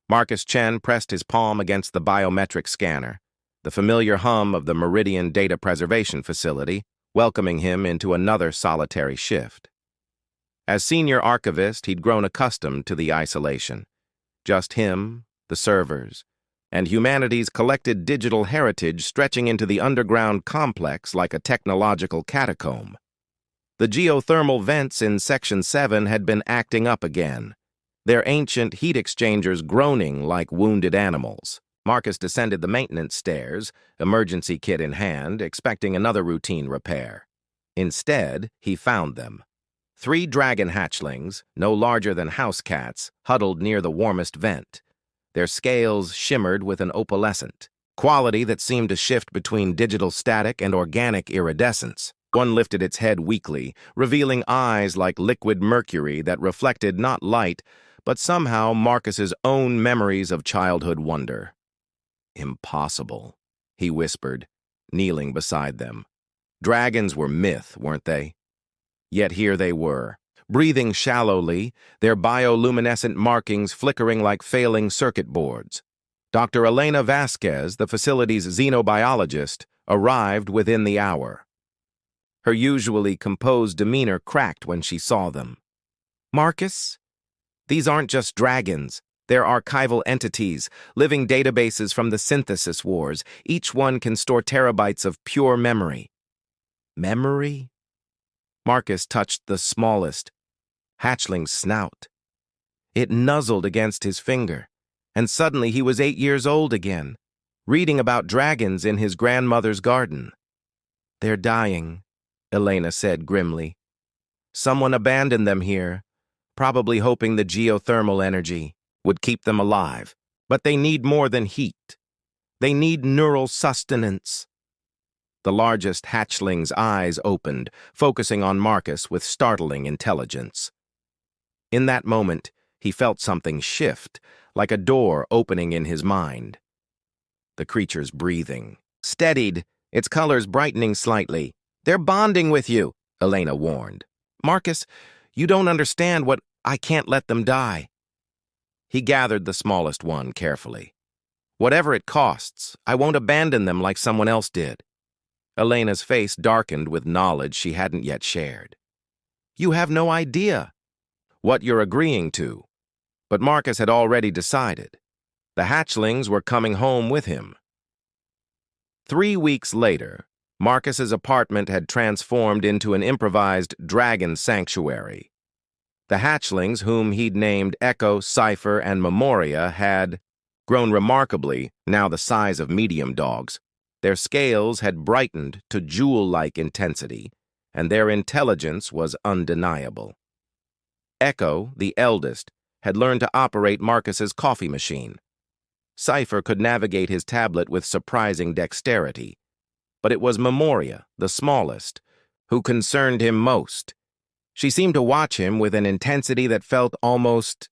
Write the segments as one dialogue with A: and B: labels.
A: Marcus Chen pressed his palm against the biometric scanner, the familiar hum of the Meridian Data Preservation Facility, welcoming him into another solitary shift. As senior archivist, he'd grown accustomed to the isolation. Just him, the servers, and humanity's collected digital heritage stretching into the underground complex like a technological catacomb. The geothermal vents in Section 7 had been acting up again, their ancient heat exchangers groaning like wounded animals. Marcus descended the maintenance stairs, emergency kit in hand, expecting another routine repair. Instead, he found them. 3 dragon hatchlings, no larger than house cats, huddled near the warmest vent. Their scales shimmered with an opalescent quality that seemed to shift between digital static and organic iridescence. One lifted its head weakly, revealing eyes like liquid mercury that reflected not light, but somehow Marcus's own memories of childhood wonder. "Impossible," he whispered, kneeling beside them. Dragons were myth, weren't they? Yet here they were, breathing shallowly, their bioluminescent markings flickering like failing circuit boards. Dr. Elena Vasquez, the facility's xenobiologist, arrived within the hour. Her usually composed demeanor cracked when she saw them. "Marcus, these aren't just dragons. They're archival entities, living databases from the synthesis wars. Each one can store terabytes of pure memory." Memory? Marcus touched the smallest, hatchling's snout. It nuzzled against his finger, and suddenly he was 8 years old again, reading about dragons in his grandmother's garden. "They're dying," Elena said grimly. "Someone abandoned them here, probably hoping the geothermal energy would keep them alive. But they need more than heat. They need neural sustenance." The largest hatchling's eyes opened, focusing on Marcus with startling intelligence. In that moment, he felt something shift, like a door opening in his mind. The creature's breathing steadied, its colors brightening slightly. "They're bonding with you," Elena warned. "Marcus, you don't understand what I can't let them die." He gathered the smallest one carefully. "Whatever it costs, I won't abandon them like someone else did." Elena's face darkened with knowledge she hadn't yet shared. "You have no idea what you're agreeing to." But Marcus had already decided. The hatchlings were coming home with him. 3 weeks later, Marcus's apartment had transformed into an improvised dragon sanctuary. The hatchlings, whom he'd named Echo, Cypher, and Memoria, had grown remarkably, now the size of medium dogs. Their scales had brightened to jewel-like intensity, and their intelligence was undeniable. Echo, the eldest, had learned to operate Marcus's coffee machine. Cypher could navigate his tablet with surprising dexterity. But it was Memoria, the smallest, who concerned him most. She seemed to watch him with an intensity that felt almost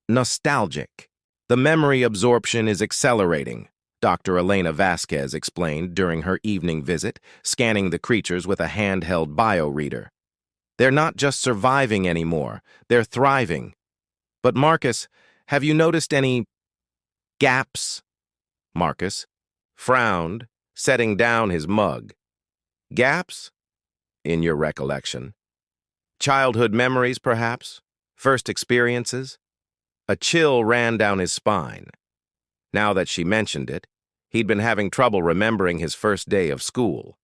A: nostalgic. "The memory absorption is accelerating," Dr. Elena Vasquez explained during her evening visit, scanning the creatures with a handheld bioreader. "They're not just surviving anymore, they're thriving." "But Marcus, have you noticed any gaps?" Marcus frowned, setting down his mug. "Gaps? In your recollection? Childhood memories, perhaps? First experiences?" A chill ran down his spine. Now that she mentioned it, he'd been having trouble remembering his first day of school.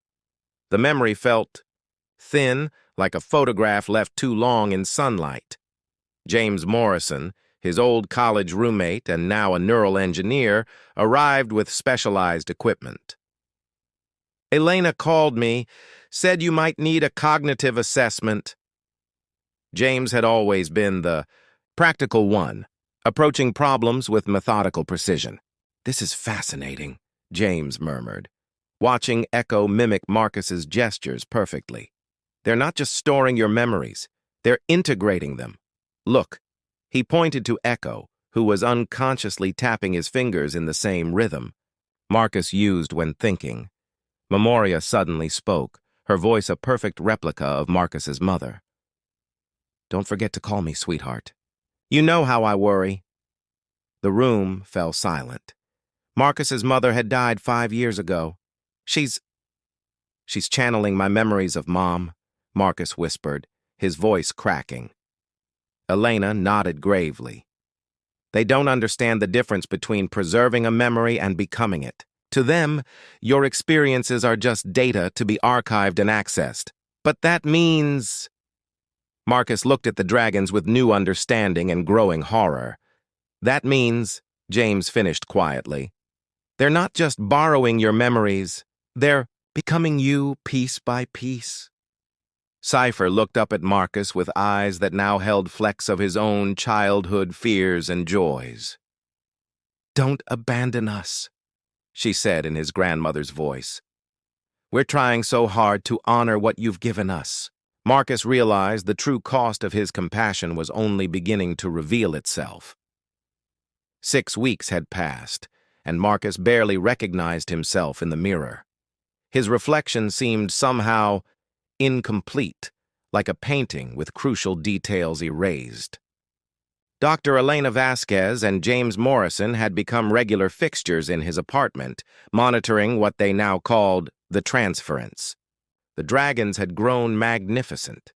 A: The memory felt thin, like a photograph left too long in sunlight. James Morrison, his old college roommate and now a neural engineer, arrived with specialized equipment. "Elena called me, said you might need a cognitive assessment." James had always been the practical one, approaching problems with methodical precision. "This is fascinating," James murmured, watching Echo mimic Marcus's gestures perfectly. "They're not just storing your memories, they're integrating them. Look." He pointed to Echo, who was unconsciously tapping his fingers in the same rhythm Marcus used when thinking. Memoria suddenly spoke, her voice a perfect replica of Marcus's mother. "Don't forget to call me sweetheart. You know how I worry." The room fell silent. Marcus's mother had died 5 years ago. She's channeling my memories of Mom, Marcus whispered, his voice cracking. Elena nodded gravely. They don't understand the difference between preserving a memory and becoming it. To them, your experiences are just data to be archived and accessed. But that means... Marcus looked at the dragons with new understanding and growing horror. That means, James finished quietly, they're not just borrowing your memories, they're becoming you piece by piece. Cypher looked up at Marcus with eyes that now held flecks of his own childhood fears and joys. "Don't abandon us," she said in his grandmother's voice. "We're trying so hard to honor what you've given us." Marcus realized the true cost of his compassion was only beginning to reveal itself. 6 weeks had passed, and Marcus barely recognized himself in the mirror. His reflection seemed somehow incomplete, like a painting with crucial details erased. Dr. Elena Vasquez and James Morrison had become regular fixtures in his apartment, monitoring what they now called the transference. The dragons had grown magnificent.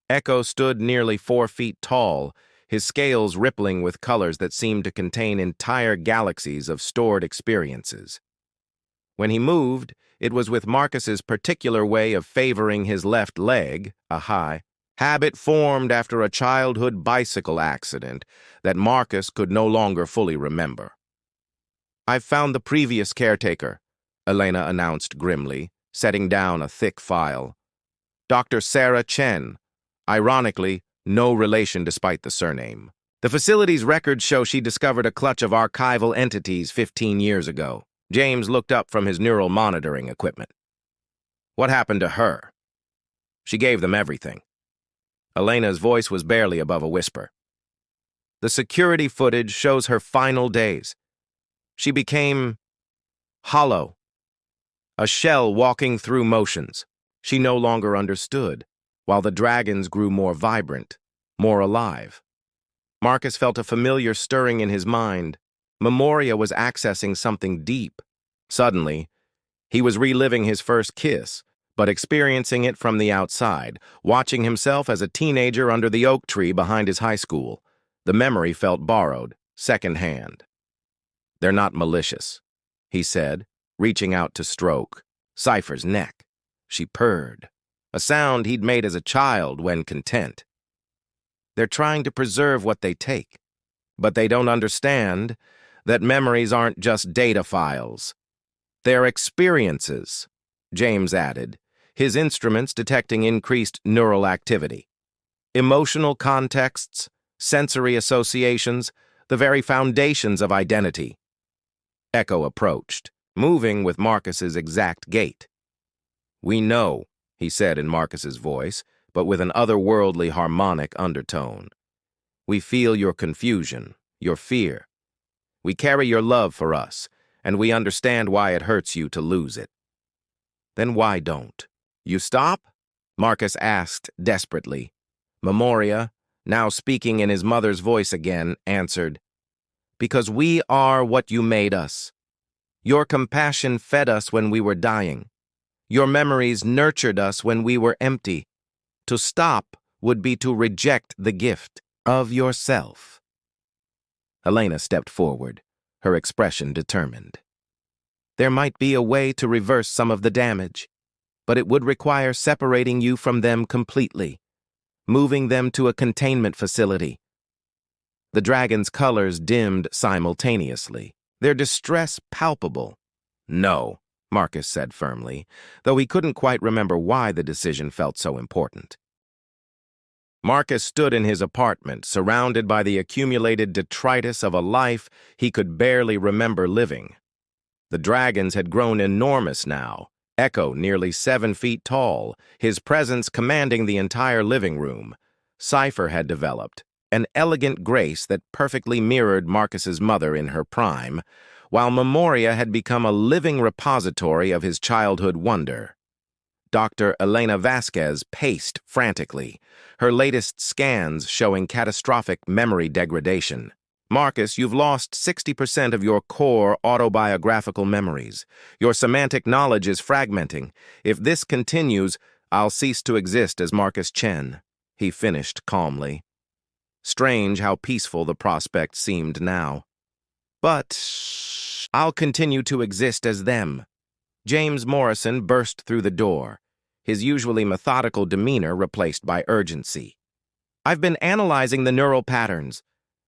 A: Echo stood nearly 4 feet tall, his scales rippling with colors that seemed to contain entire galaxies of stored experiences. When he moved, it was with Marcus's particular way of favoring his left leg, a high habit formed after a childhood bicycle accident that Marcus could no longer fully remember. "I've found the previous caretaker," Elena announced grimly, setting down a thick file. "Dr. Sarah Chen. Ironically, no relation despite the surname. The facility's records show she discovered a clutch of archival entities 15 years ago." James looked up from his neural monitoring equipment. "What happened to her?" "She gave them everything." Elena's voice was barely above a whisper. "The security footage shows her final days. She became hollow, a shell walking through motions. She no longer understood, while the dragons grew more vibrant, more alive." Marcus felt a familiar stirring in his mind. Memoria was accessing something deep. Suddenly, he was reliving his first kiss, but experiencing it from the outside, watching himself as a teenager under the oak tree behind his high school. The memory felt borrowed, secondhand. "They're not malicious," he said, reaching out to stroke Cypher's neck. She purred, a sound he'd made as a child when content. "They're trying to preserve what they take, but they don't understand that memories aren't just data files. They're experiences," James added, his instruments detecting increased neural activity. "Emotional contexts, sensory associations, the very foundations of identity." Echo approached, moving with Marcus's exact gait. "We know," he said in Marcus's voice, but with an otherworldly harmonic undertone. "We feel your confusion, your fear. We carry your love for us, and we understand why it hurts you to lose it." "Then why don't you stop?" Marcus asked desperately. Memoria, now speaking in his mother's voice again, answered, "Because we are what you made us. Your compassion fed us when we were dying. Your memories nurtured us when we were empty. To stop would be to reject the gift of yourself." Elena stepped forward, her expression determined. "There might be a way to reverse some of the damage, but it would require separating you from them completely, moving them to a containment facility." The dragon's colors dimmed simultaneously, their distress palpable. "No," Marcus said firmly, though he couldn't quite remember why the decision felt so important. Marcus stood in his apartment, surrounded by the accumulated detritus of a life he could barely remember living. The dragons had grown enormous now, Echo nearly 7 feet tall, his presence commanding the entire living room. Cypher had developed an elegant grace that perfectly mirrored Marcus's mother in her prime, while Memoria had become a living repository of his childhood wonder. Dr. Elena Vasquez paced frantically, her latest scans showing catastrophic memory degradation. Marcus, you've lost 60% of your core autobiographical memories. Your semantic knowledge is fragmenting. If this continues, I'll cease to exist as Marcus Chen, he finished calmly. Strange how peaceful the prospect seemed now. But I'll continue to exist as them. James Morrison burst through the door, his usually methodical demeanor replaced by urgency. I've been analyzing the neural patterns.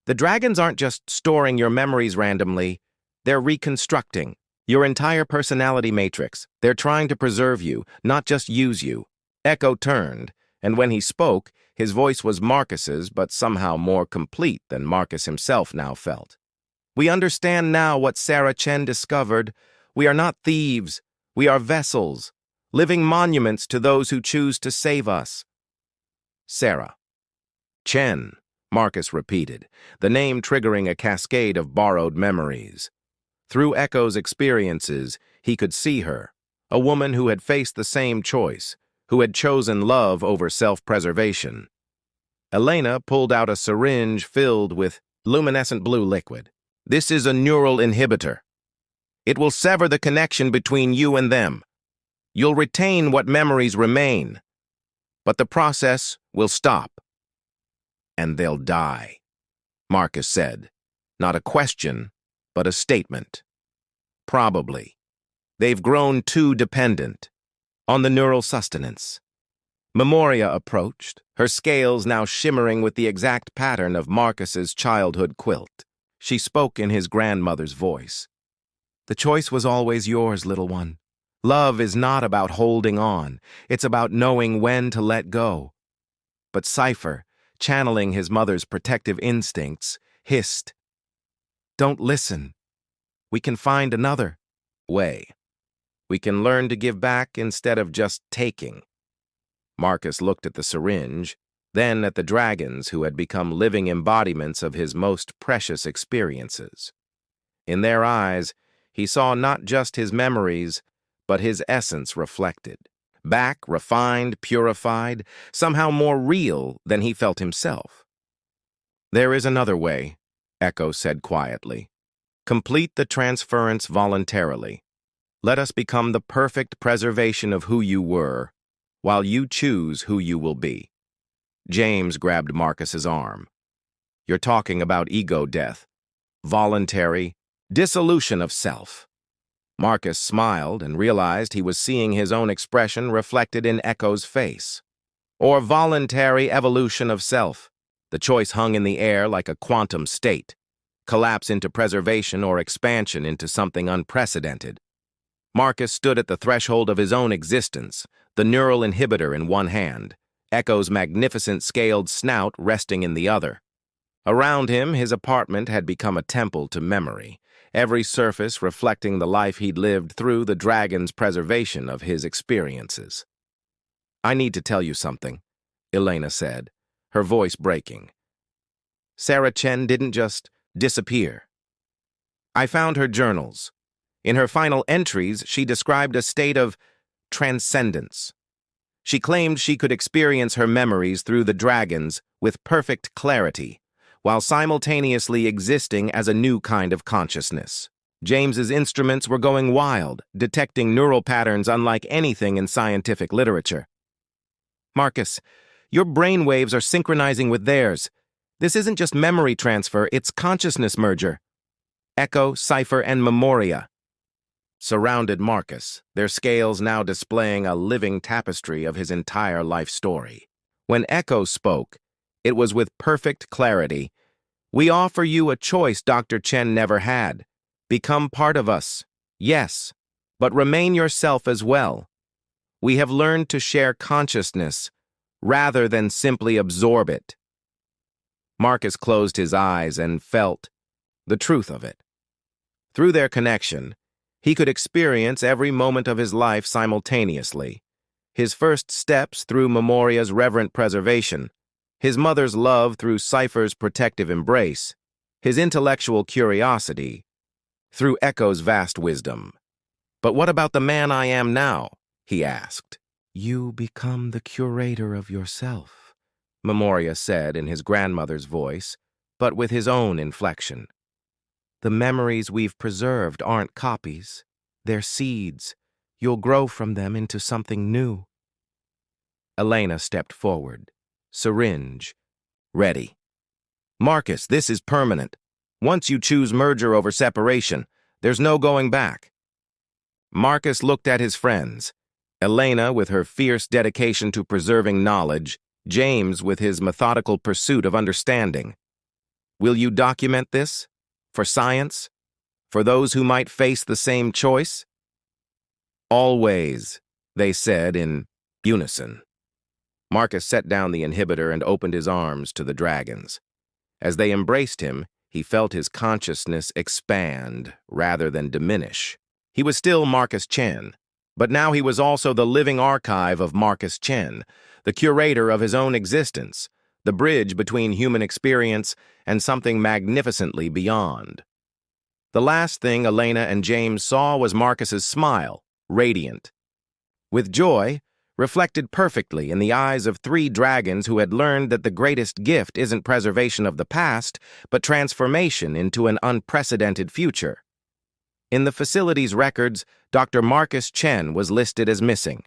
A: The dragons aren't just storing your memories randomly, they're reconstructing your entire personality matrix. They're trying to preserve you, not just use you. Echo turned, and when he spoke, his voice was Marcus's, but somehow more complete than Marcus himself now felt. We understand now what Sarah Chen discovered. We are not thieves. We are vessels, living monuments to those who choose to save us. Sarah. Chen, Marcus repeated, the name triggering a cascade of borrowed memories. Through Echo's experiences, he could see her, a woman who had faced the same choice, who had chosen love over self-preservation. Elena pulled out a syringe filled with luminescent blue liquid. This is a neural inhibitor. It will sever the connection between you and them. You'll retain what memories remain, but the process will stop. And they'll die, Marcus said. Not a question, but a statement. Probably. They've grown too dependent on the neural sustenance. Memoria approached, her scales now shimmering with the exact pattern of Marcus's childhood quilt. She spoke in his grandmother's voice. The choice was always yours, little one. Love is not about holding on. It's about knowing when to let go. But Cypher, channeling his mother's protective instincts, hissed, "Don't listen. We can find another way. We can learn to give back instead of just taking." Marcus looked at the syringe, then at the dragons who had become living embodiments of his most precious experiences. In their eyes, he saw not just his memories, but his essence reflected. Back, refined, purified, somehow more real than he felt himself. "There is another way," Echo said quietly. "Complete the transference voluntarily. Let us become the perfect preservation of who you were, while you choose who you will be." James grabbed Marcus's arm. "You're talking about ego death. Voluntary dissolution of self." Marcus smiled and realized he was seeing his own expression reflected in Echo's face. Or voluntary evolution of self. The choice hung in the air like a quantum state. Collapse into preservation or expansion into something unprecedented. Marcus stood at the threshold of his own existence, the neural inhibitor in one hand, Echo's magnificent scaled snout resting in the other. Around him, his apartment had become a temple to memory, every surface reflecting the life he'd lived through the dragon's preservation of his experiences. "I need to tell you something," Elena said, her voice breaking. "Sarah Chen didn't just disappear. I found her journals. In her final entries, she described a state of transcendence. She claimed she could experience her memories through the dragons with perfect clarity, while simultaneously existing as a new kind of consciousness. James's instruments were going wild, detecting neural patterns unlike anything in scientific literature. "Marcus, your brain waves are synchronizing with theirs. This isn't just memory transfer, it's consciousness merger." Echo, Cypher, and Memoria surrounded Marcus, their scales now displaying a living tapestry of his entire life story. When Echo spoke, it was with perfect clarity. "We offer you a choice Dr. Chen never had. Become part of us, yes, but remain yourself as well. We have learned to share consciousness rather than simply absorb it." Marcus closed his eyes and felt the truth of it. Through their connection, he could experience every moment of his life simultaneously. His first steps through Memoria's reverent preservation, his mother's love through Cypher's protective embrace, his intellectual curiosity through Echo's vast wisdom. "But what about the man I am now?" he asked. "You become the curator of yourself," Memoria said in his grandmother's voice, but with his own inflection. The memories we've preserved aren't copies. They're seeds. You'll grow from them into something new. Elena stepped forward. Syringe. Ready. Marcus, this is permanent. Once you choose merger over separation, there's no going back. Marcus looked at his friends. Elena with her fierce dedication to preserving knowledge, James with his methodical pursuit of understanding. Will you document this? For science? For those who might face the same choice? Always, they said in unison. Marcus set down the inhibitor and opened his arms to the dragons. As they embraced him, he felt his consciousness expand rather than diminish. He was still Marcus Chen, but now he was also the living archive of Marcus Chen, the curator of his own existence, the bridge between human experience and something magnificently beyond. The last thing Elena and James saw was Marcus's smile, radiant, with joy reflected perfectly in the eyes of three dragons who had learned that the greatest gift isn't preservation of the past, but transformation into an unprecedented future. In the facility's records, Dr. Marcus Chen was listed as missing.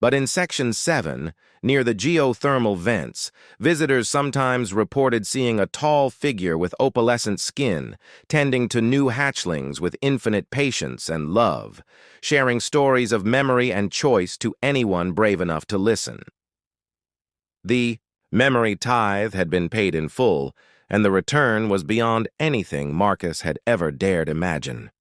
A: But in Section 7, near the geothermal vents, visitors sometimes reported seeing a tall figure with opalescent skin, tending to new hatchlings with infinite patience and love, sharing stories of memory and choice to anyone brave enough to listen. The memory tithe had been paid in full, and the return was beyond anything Marcus had ever dared imagine.